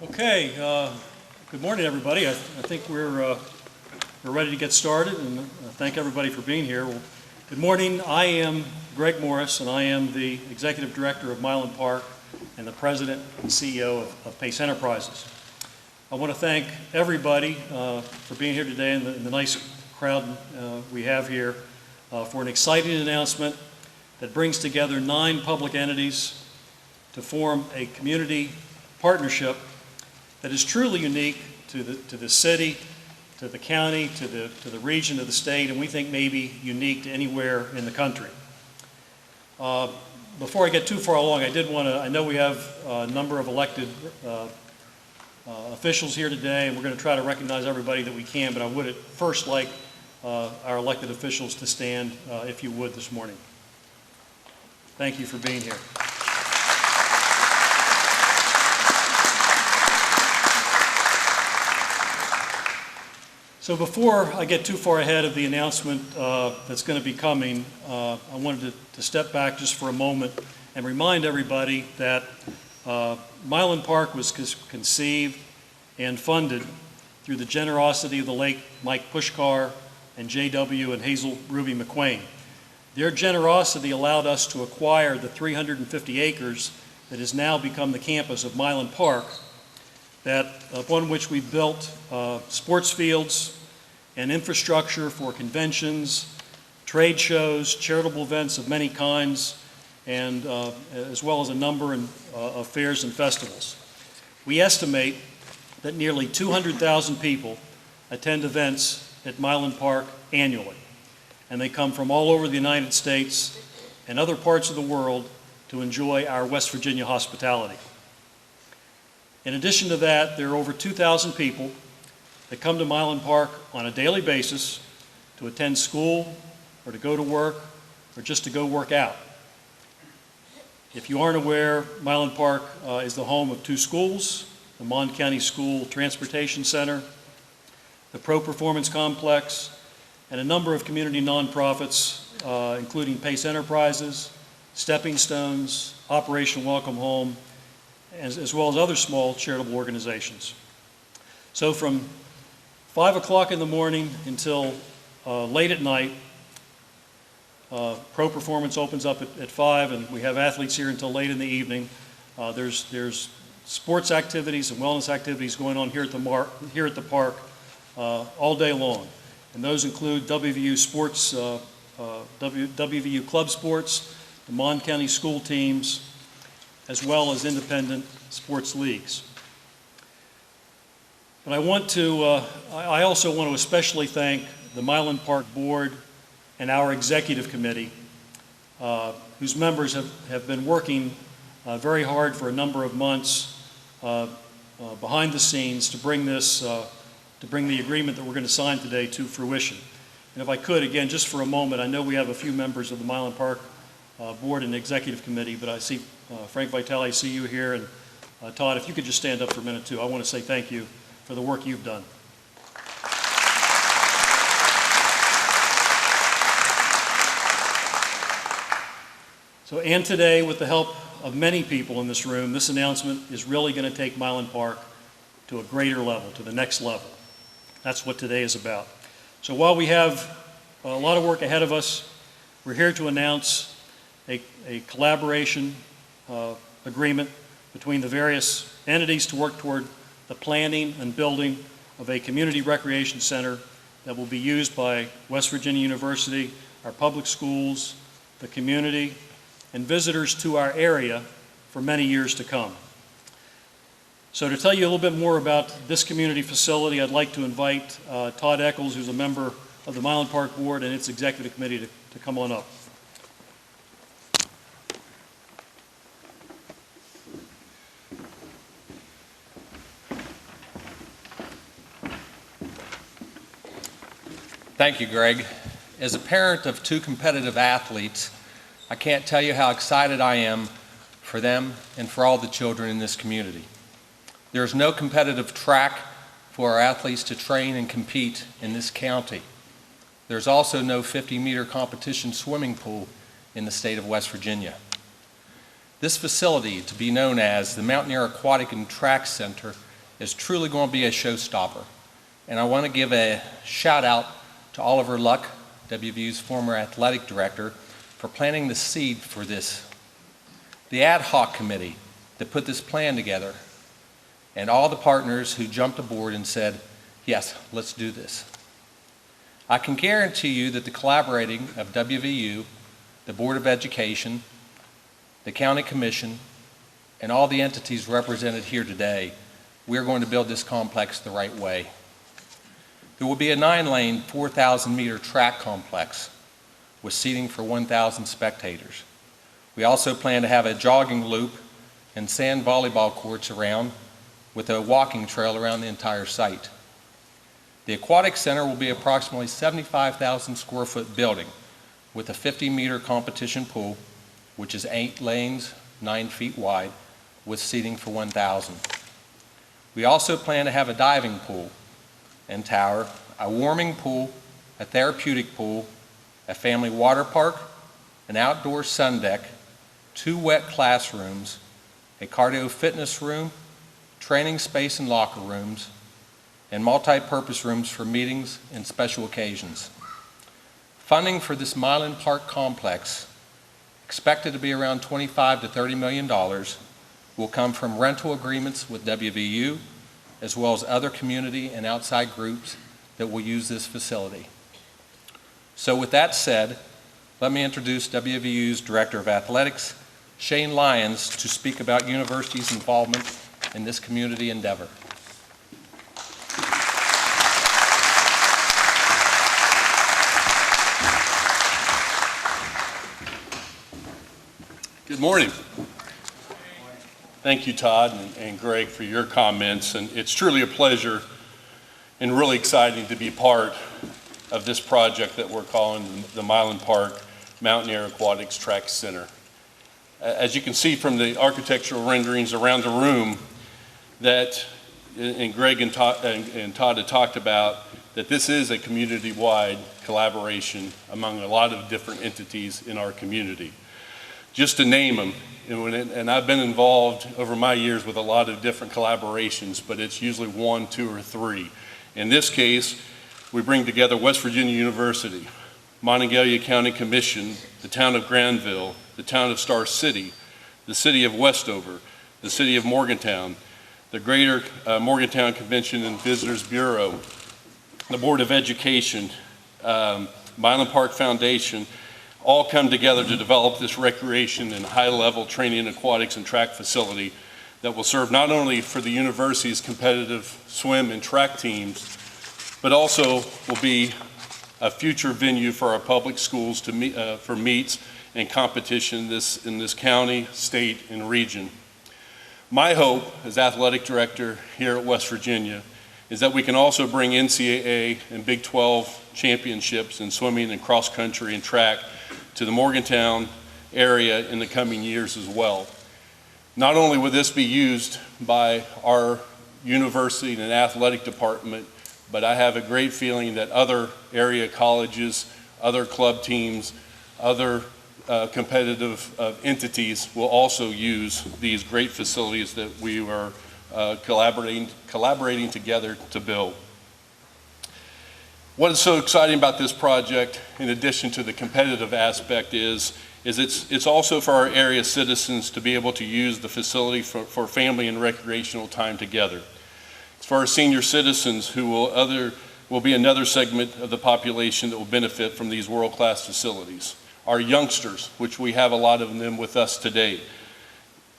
Okay, good morning, everybody. I think we're ready to get started, and thank everybody for being here. Well, good morning. I am Greg Morris, and I am the Executive Director of Mylan Park and the President and CEO of Pace Enterprises. I want to thank everybody for being here today and the nice crowd we have here for an exciting announcement that brings together 9 public entities to form a community partnership that is truly unique to the city, to the county, to the region, to the state, and we think maybe unique to anywhere in the country. Before I get too far along, I know we have a number of elected officials here today, and we're going to try to recognize everybody that we can, but I would at first like our elected officials to stand, if you would, this morning. Thank you for being here. So before I get too far ahead of the announcement that's going to be coming, I wanted to step back just for a moment and remind everybody that Mylan Park was conceived and funded through the generosity of the late Mike Pushkar and J.W. and Hazel Ruby McQuain. Their generosity allowed us to acquire the 350 acres that has now become the campus of Mylan Park, upon which we built sports fields and infrastructure for conventions, trade shows, charitable events of many kinds, and as well as a number of fairs and festivals. We estimate that nearly 200,000 people attend events at Mylan Park annually, and they come from all over the United States and other parts of the world to enjoy our West Virginia hospitality. In addition to that, there are over 2,000 people that come to Mylan Park on a daily basis to attend school or to go to work or just to go work out. If you aren't aware, Mylan Park is the home of 2 schools, the Mon County School Transportation Center, the Pro Performance Complex, and a number of community nonprofits, including Pace Enterprises, Stepping Stones, Operation Welcome Home, as well as other small charitable organizations. So from 5 o'clock in the morning until late at night, Pro Performance opens up at 5, and we have athletes here until late in the evening. There's sports activities and wellness activities going on here at the park all day long, and those include WVU sports, WVU club sports, the Mon County school teams, as well as independent sports leagues. But I also want to especially thank the Mylan Park Board and our executive committee, whose members have been working very hard for a number of months behind the scenes to bring the agreement that we're going to sign today to fruition. And if I could, again, just for a moment, I know we have a few members of the Mylan Park Board and Executive Committee, but I see Frank Vitale, I see you here, and Todd, if you could just stand up for a minute too. I want to say thank you for the work you've done. So, and today, with the help of many people in this room, this announcement is really going to take Mylan Park to a greater level, to the next level. That's what today is about. So while we have a lot of work ahead of us, we're here to announce a collaboration agreement between the various entities to work toward the planning and building of a community recreation center that will be used by West Virginia University, our public schools, the community, and visitors to our area for many years to come. So to tell you a little bit more about this community facility, I'd like to invite Todd Eccles, who's a member of the Mylan Park Board and its executive committee, to come on up. Thank you, Greg. As a parent of 2 competitive athletes, I can't tell you how excited I am for them and for all the children in this community. There's no competitive track for our athletes to train and compete in this county. There's also no 50-meter competition swimming pool in the state of West Virginia. This facility, to be known as the Mountaineer Aquatic Track Center, is truly going to be a showstopper. And I want to give a shout out to Oliver Luck, WVU's former athletic director, for planting the seed for this. The ad hoc committee that put this plan together, and all the partners who jumped aboard and said, yes, let's do this. I can guarantee you that the collaborating of WVU, the Board of Education, the County Commission, and all the entities represented here today, we're going to build this complex the right way. There will be a 9-lane, 4,000-meter track complex with seating for 1,000 spectators. We also plan to have a jogging loop and sand volleyball courts around with a walking trail around the entire site. The Aquatic Center will be approximately 75,000 square foot building with a 50-meter competition pool, which is 8 lanes, 9 feet wide, with seating for 1,000. We also plan to have a diving pool and tower, a warming pool, a therapeutic pool, a family water park, an outdoor sun deck, 2 wet classrooms, a cardio fitness room, training space and locker rooms, and multi-purpose rooms for meetings and special occasions. Funding for this Mylan Park complex, expected to be around $25 to $30 million, will come from rental agreements with WVU, as well as other community and outside groups that will use this facility. So with that said, let me introduce WVU's Director of Athletics, Shane Lyons, to speak about university's involvement in this community endeavor. Good morning. Thank you, Todd and Greg, for your comments. And it's truly a pleasure and really exciting to be part of this project that we're calling the Mylan Park Mountaineer Aquatic Track Center. As you can see from the architectural renderings around the room, that, and Greg and Todd had talked about, that this is a community-wide collaboration among a lot of different entities in our community. Just to name them, and I've been involved over my years with a lot of different collaborations, but it's usually 1, 2, or 3. In this case, we bring together West Virginia University, Monongalia County Commission, the town of Granville, the town of Star City, the City of Westover, the City of Morgantown, the Greater Morgantown Convention and Visitors Bureau, the Board of Education, Mylan Park Foundation, all come together to develop this recreation and high-level training aquatics and track facility that will serve not only for the university's competitive swim and track teams, but also will be a future venue for our public schools to meet, for meets and competition in this county, state, and region. My hope as athletic director here at West Virginia is that we can also bring NCAA and Big 12 championships in swimming and cross country and track to the Morgantown area in the coming years as well. Not only will this be used by our university and athletic department, but I have a great feeling that other area colleges, other club teams, other competitive entities will also use these great facilities that we are collaborating together to build. What is so exciting about this project, in addition to the competitive aspect, is it's also for our area citizens to be able to use the facility for family and recreational time together. It's for our senior citizens who will be another segment of the population that will benefit from these world-class facilities. Our youngsters, which we have a lot of them with us today,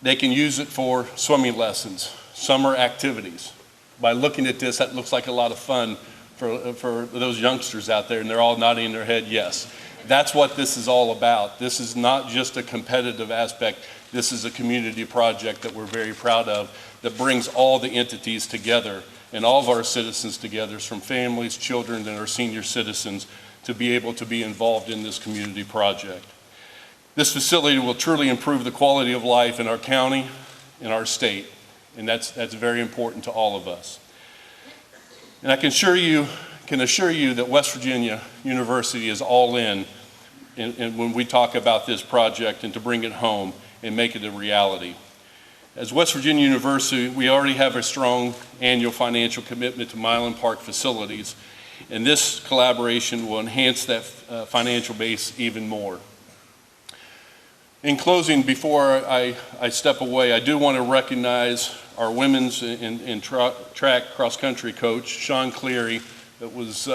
they can use it for swimming lessons, summer activities. By looking at this, that looks like a lot of fun for those youngsters out there, and they're all nodding their head yes. That's what this is all about. This is not just a competitive aspect. This is a community project that we're very proud of that brings all the entities together and all of our citizens together, from families, children, and our senior citizens, to be able to be involved in this community project. This facility will truly improve the quality of life in our county and our state, and that's very important to all of us. And I can assure you that West Virginia University is all in when we talk about this project and to bring it home and make it a reality. As West Virginia University, we already have a strong annual financial commitment to Mylan Park facilities, and this collaboration will enhance that financial base even more. In closing, before I step away, I do want to recognize our women's and track cross-country coach, Sean Cleary, that was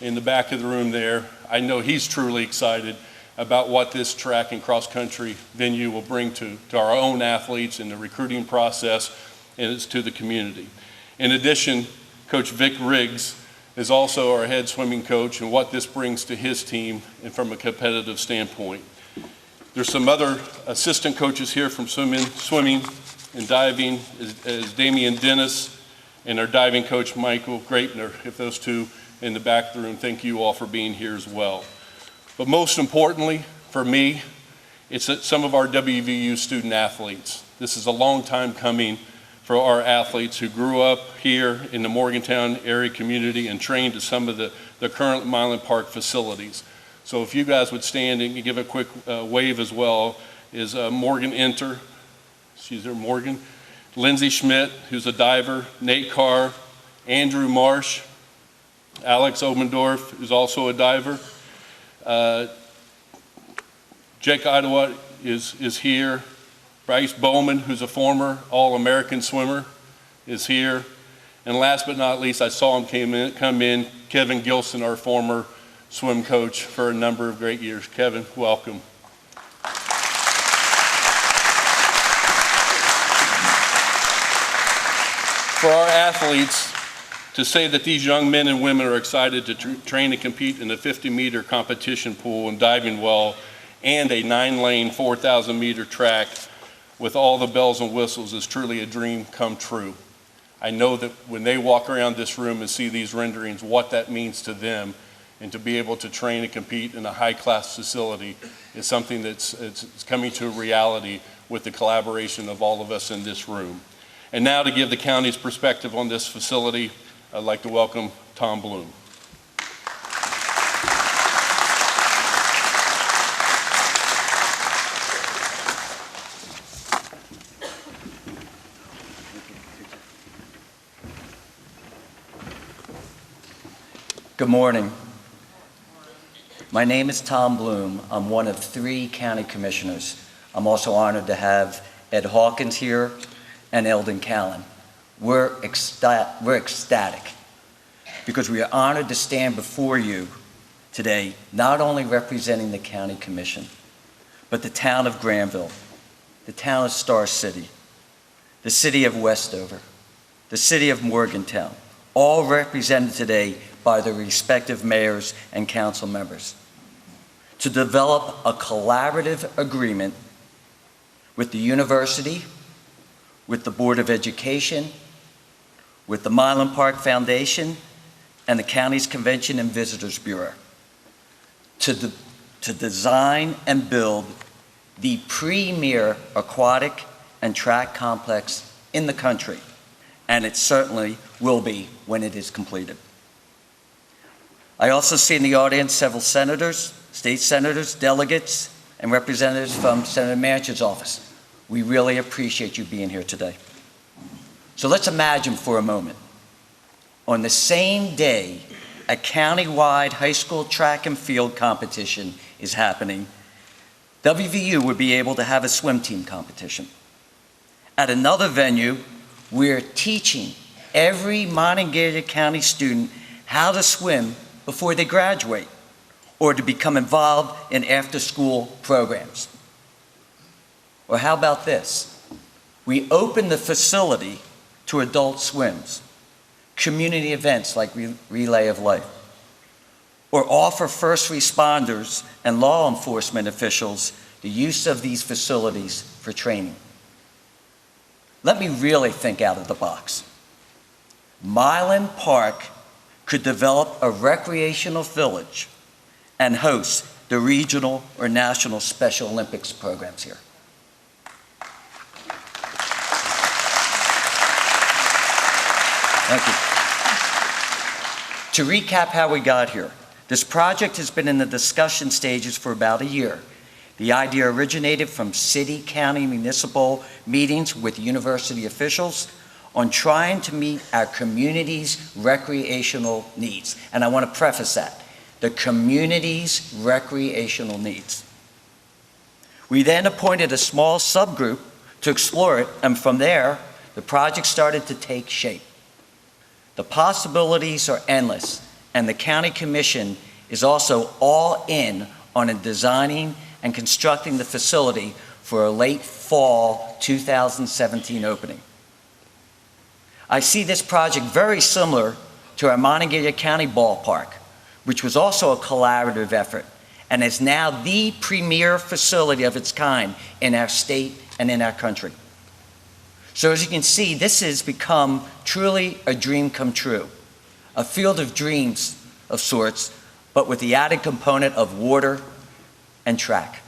in the back of the room there. I know he's truly excited about what this track and cross-country venue will bring to our own athletes in the recruiting process and it's to the community. In addition, Coach Vic Riggs is also our head swimming coach and what this brings to his team and from a competitive standpoint. There's some other assistant coaches here from swimming and diving, as Damian Dennis and our diving coach Michael Greitner. If those two in the back of the room, thank you all for being here as well. But most importantly for me, it's that some of our WVU student athletes. This is a long time coming for our athletes who grew up here in the Morgantown area community and trained at some of the current Mylan Park facilities. So if you guys would stand and give a quick wave as well, is Morgan Enter, she's there, Morgan, Lindsay Schmidt, who's a diver, Nate Carr, Andrew Marsh, Alex Obendorf, who's also a diver, Jake Idawat is here, Bryce Bowman, who's a former All-American swimmer, is here, and last but not least, I saw him come in, Kevin Gilson, our former swim coach for a number of great years. Kevin, welcome. For our athletes, to say that these young men and women are excited to train and compete in a 50-meter competition pool and diving well and a 9-lane, 4,000-meter track with all the bells and whistles is truly a dream come true. I know that when they walk around this room and see these renderings, what that means to them, and to be able to train and compete in a high-class facility is something it's coming to reality with the collaboration of all of us in this room. And now to give the county's perspective on this facility, I'd like to welcome Tom Bloom. Good morning. My name is Tom Bloom. I'm one of 3 county commissioners. I'm also honored to have Ed Hawkins here and Eldon Callan. We're ecstatic because we are honored to stand before you today, not only representing the county commission, but the town of Granville, the town of Star City, the city of Westover, the city of Morgantown, all represented today by their respective mayors and council members, to develop a collaborative agreement with the university, with the Board of Education, with the Mylan Park Foundation, and the county's Convention and Visitors Bureau to design and build the premier aquatic and track complex in the country, and it certainly will be when it is completed. I also see in the audience several senators, state senators, delegates, and representatives from Senator Manchin's office. We really appreciate you being here today. So let's imagine for a moment, on the same day a county-wide high school track and field competition is happening, WVU would be able to have a swim team competition. At another venue, we're teaching every Monongalia County student how to swim before they graduate or to become involved in after-school programs. Or how about this? We open the facility to adult swims, community events like Relay of Life, or offer first responders and law enforcement officials the use of these facilities for training. Let me really think out of the box. Mylan Park could develop a recreational village and host the regional or national Special Olympics programs here. Thank you. To recap how we got here, this project has been in the discussion stages for about a year. The idea originated from city, county, municipal meetings with university officials on trying to meet our community's recreational needs. And I want to preface that, the community's recreational needs. We then appointed a small subgroup to explore it, and from there, the project started to take shape. The possibilities are endless, and the County Commission is also all in on designing and constructing the facility for a late fall 2017 opening. I see this project very similar to our Monongalia County Ballpark, which was also a collaborative effort and is now the premier facility of its kind in our state and in our country. So as you can see, this has become truly a dream come true, a field of dreams of sorts, but with the added component of water and track.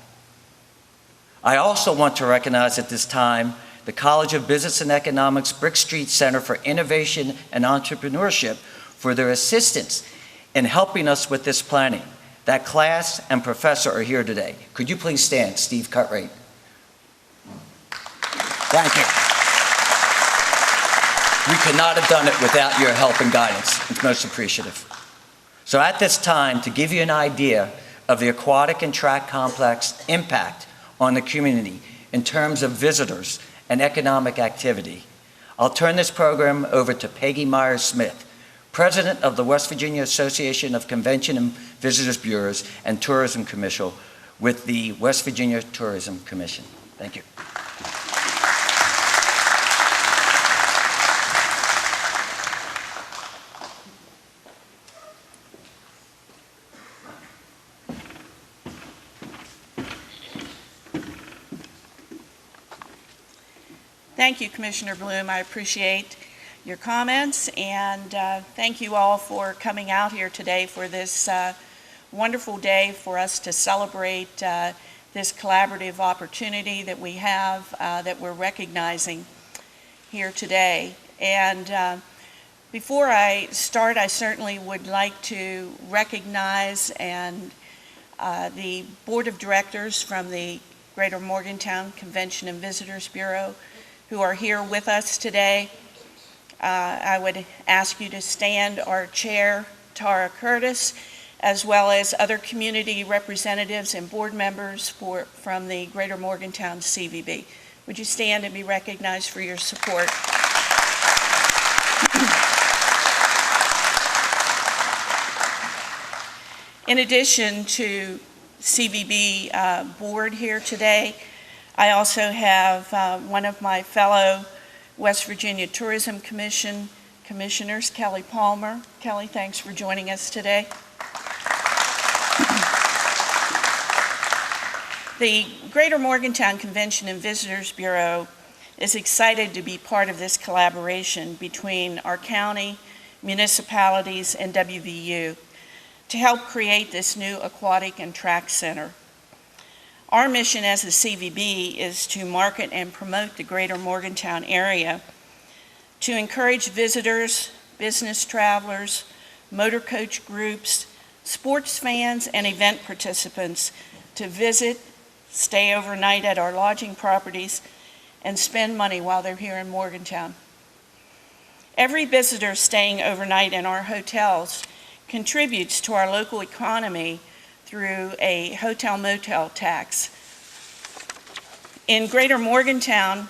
I also want to recognize at this time the College of Business and Economics Brick Street Center for Innovation and Entrepreneurship for their assistance in helping us with this planning. That class and professor are here today. Could you please stand, Steve Cutrate? Thank you. We could not have done it without your help and guidance. It's most appreciative. So at this time, to give you an idea of the aquatic and track complex impact on the community in terms of visitors and economic activity, I'll turn this program over to Peggy Myers-Smith, President of the West Virginia Association of Convention and Visitors Bureaus and Tourism Commission with the West Virginia Tourism Commission. Thank you. Thank you, Commissioner Bloom. I appreciate your comments, and thank you all for coming out here today for this wonderful day for us to celebrate this collaborative opportunity that we have that we're recognizing here today. And before I start, I certainly would like to recognize the Board of Directors from the Greater Morgantown Convention and Visitors Bureau who are here with us today. I would ask you to stand. Our chair, Tara Curtis, as well as other community representatives and board members from the Greater Morgantown CVB. Would you stand and be recognized for your support? In addition to CVB board here today, I also have one of my fellow West Virginia Tourism Commission commissioners, Kelly Palmer. Kelly, thanks for joining us today. The Greater Morgantown Convention and Visitors Bureau is excited to be part of this collaboration between our county, municipalities, and WVU to help create this new aquatic and track center. Our mission as the CVB is to market and promote the Greater Morgantown area, to encourage visitors, business travelers, motor coach groups, sports fans, and event participants to visit, stay overnight at our lodging properties, and spend money while they're here in Morgantown. Every visitor staying overnight in our hotels contributes to our local economy through a hotel-motel tax. In Greater Morgantown,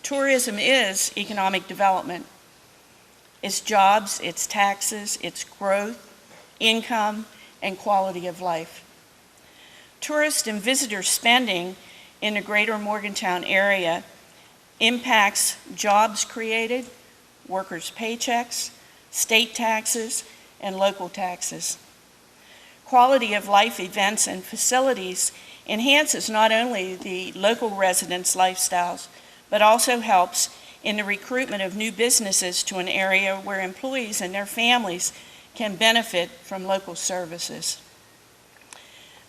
tourism is economic development. It's jobs, it's taxes, it's growth, income, and quality of life. Tourist and visitor spending in the Greater Morgantown area impacts jobs created, workers' paychecks, state taxes, and local taxes. Quality of life events and facilities enhances not only the local residents' lifestyles, but also helps in the recruitment of new businesses to an area where employees and their families can benefit from local services.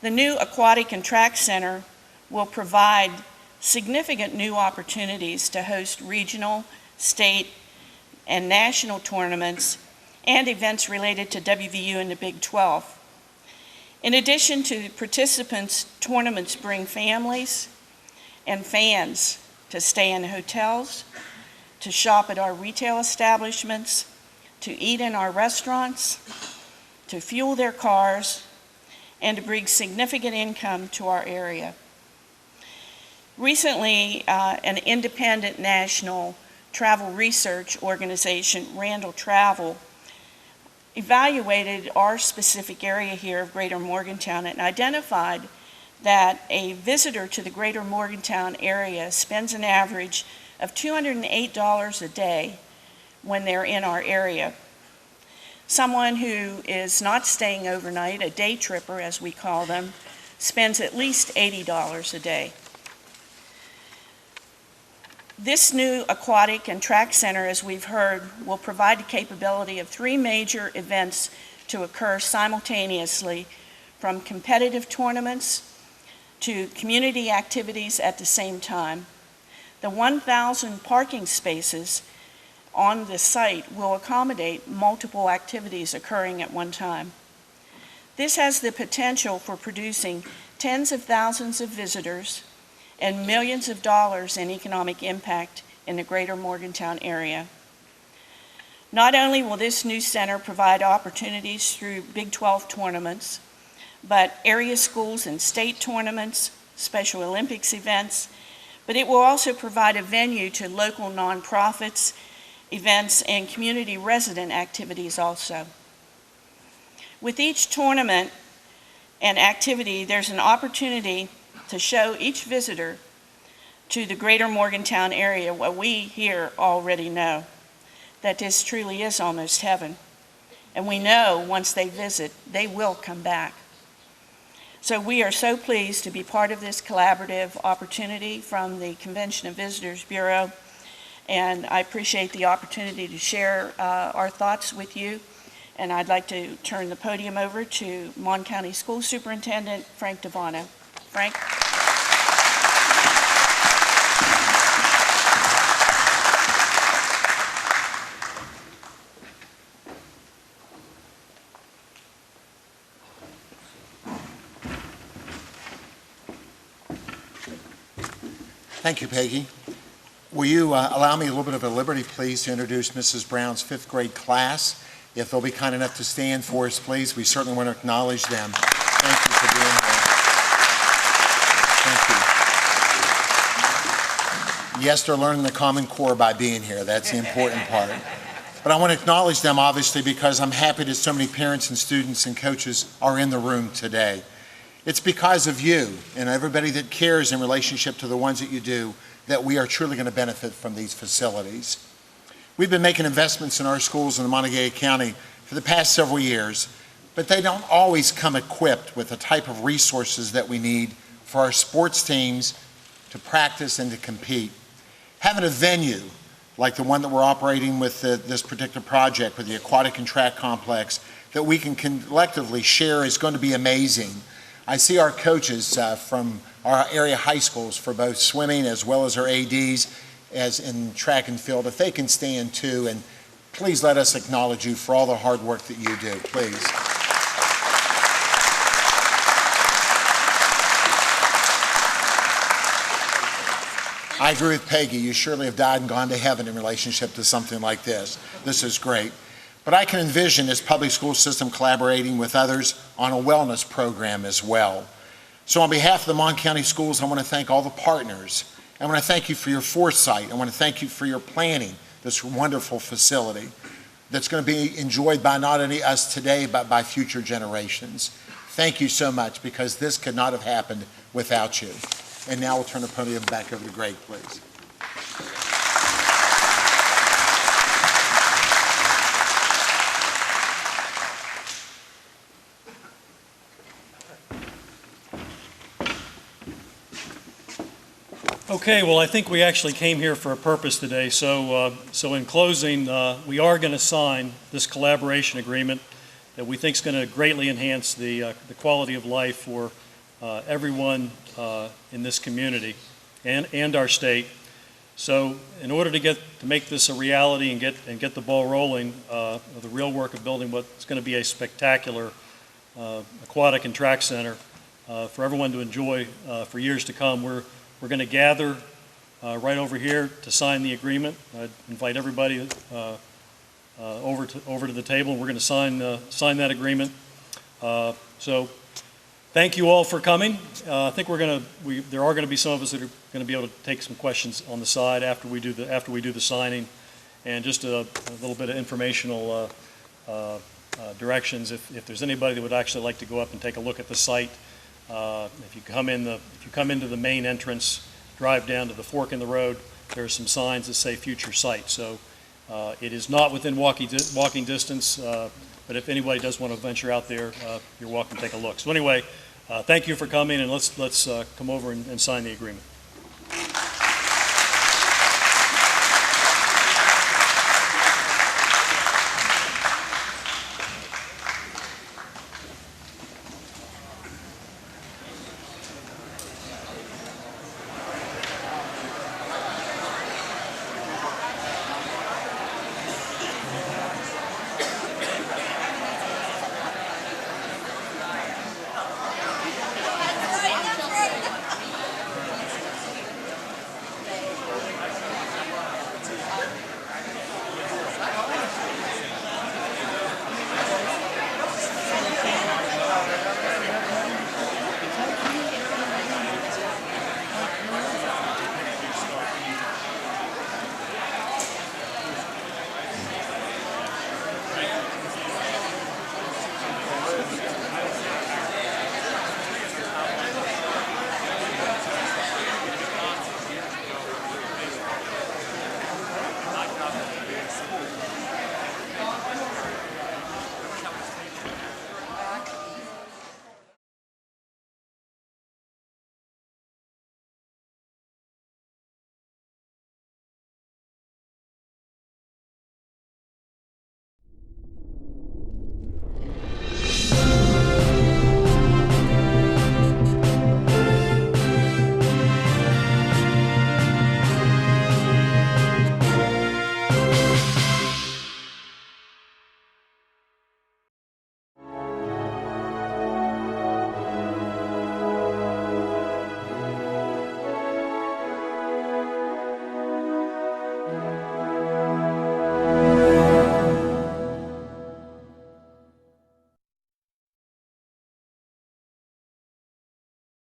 The new Aquatic and Track Center will provide significant new opportunities to host regional, state, and national tournaments and events related to WVU and the Big 12. In addition to participants, tournaments bring families and fans to stay in hotels, to shop at our retail establishments, to eat in our restaurants, to fuel their cars, and to bring significant income to our area. Recently, an independent national travel research organization, Randall Travel, evaluated our specific area here of Greater Morgantown and identified that a visitor to the Greater Morgantown area spends an average of $208 a day when they're in our area. Someone who is not staying overnight, a day tripper as we call them, spends at least $80 a day. This new aquatic and track center, as we've heard, will provide the capability of 3 major events to occur simultaneously, from competitive tournaments to community activities at the same time. The 1,000 parking spaces on the site will accommodate multiple activities occurring at one time. This has the potential for producing tens of thousands of visitors and millions of dollars in economic impact in the Greater Morgantown area. Not only will this new center provide opportunities through Big 12 tournaments, but area schools and state tournaments, Special Olympics events, but it will also provide a venue to local nonprofits, events, and community resident activities also. With each tournament and activity, there's an opportunity to show each visitor to the Greater Morgantown area what we here already know, that this truly is almost heaven. And we know once they visit, they will come back. So we are so pleased to be part of this collaborative opportunity from the Convention and Visitors Bureau, and I appreciate the opportunity to share our thoughts with you. And I'd like to turn the podium over to Mon County School Superintendent Frank Devano. Frank? Thank you, Peggy. Will you allow me a little bit of a liberty, please, to introduce Mrs. Brown's 5th grade class? If they'll be kind enough to stand for us, please. We certainly want to acknowledge them. Thank you for being here. Thank you. Yes, they're learning the Common Core by being here. That's the important part. But I want to acknowledge them, obviously, because I'm happy that so many parents and students and coaches are in the room today. It's because of you and everybody that cares in relationship to the ones that you do that we are truly going to benefit from these facilities. We've been making investments in our schools in the Monongalia County for the past several years, but they don't always come equipped with the type of resources that we need for our sports teams to practice and to compete. Having a venue like the one that we're operating with this particular project with the aquatic and track complex that we can collectively share is going to be amazing. I see our coaches from our area high schools for both swimming as well as our ADs as in track and field. If they can stand too, and please let us acknowledge you for all the hard work that you do, please. I agree with Peggy. You surely have died and gone to heaven in relationship to something like this. This is great. But I can envision this public school system collaborating with others on a wellness program as well. So on behalf of the Mon County Schools, I want to thank all the partners. I want to thank you for your foresight. I want to thank you for your planning this wonderful facility that's going to be enjoyed by not only us today, but by future generations. Thank you so much, because this could not have happened without you. And now we'll turn the podium back over to Greg, please. Okay, well, I think we actually came here for a purpose today. So in closing, we are going to sign this collaboration agreement that we think is going to greatly enhance the quality of life for everyone in this community and our state. So in order to make this a reality and get the ball rolling, the real work of building what's going to be a spectacular Aquatic and Track Center for everyone to enjoy for years to come. We're going to gather right over here to sign the agreement. I'd invite everybody over to the table. We're going to sign that agreement. So thank you all for coming. I think there are going to be some of us that are going to be able to take some questions on the side after we do the signing, and just a little bit of informational directions. If there's anybody that would actually like to go up and take a look at the site, if you come into the main entrance, drive down to the fork in the road, there are some signs that say future site. So it is not within walking distance, but if anybody does want to venture out there, you're welcome to take a look. So anyway, thank you for coming, and let's come over and sign the agreement.